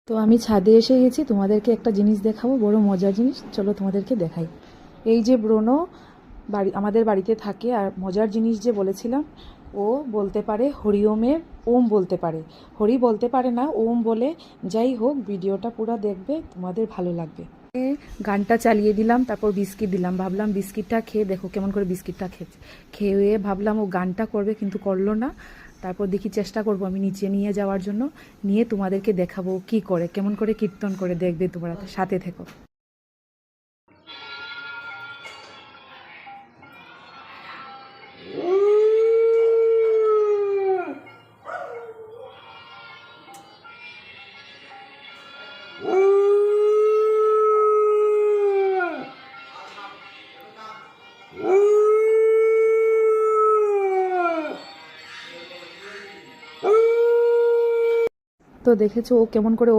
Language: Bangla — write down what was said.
তো আমি ছাদে এসে গেছি, তোমাদেরকে একটা জিনিস দেখাবো, বড় মজার জিনিস। চলো তোমাদেরকে দেখাই। এই যে ব্রোনো আমাদের বাড়িতে থাকে, আর মজার জিনিস যে বলেছিলাম, ও বলতে পারে হরিওমের ওম বলতে পারে, হরি বলতে পারে না, ওম বলে। যাই হোক, ভিডিওটা পুরো দেখবে, তোমাদের ভালো লাগবে। গানটা চালিয়ে দিলাম, তারপর বিস্কিট দিলাম, ভাবলাম বিস্কিটটা খেয়ে দেখো কেমন করে বিস্কিটটা খেয়েছে। খেয়ে ভাবলাম ও গানটা করবে, কিন্তু করলো না। তারপর দেখি চেষ্টা করব আমি নিচে নিয়ে যাওয়ার জন্য, নিয়ে তোমাদেরকে দেখাবো কি করে, কেমন করে কীর্তন করে, দেখবে তোমরা, সাথে থেকো। তো দেখেছো ও কেমন করে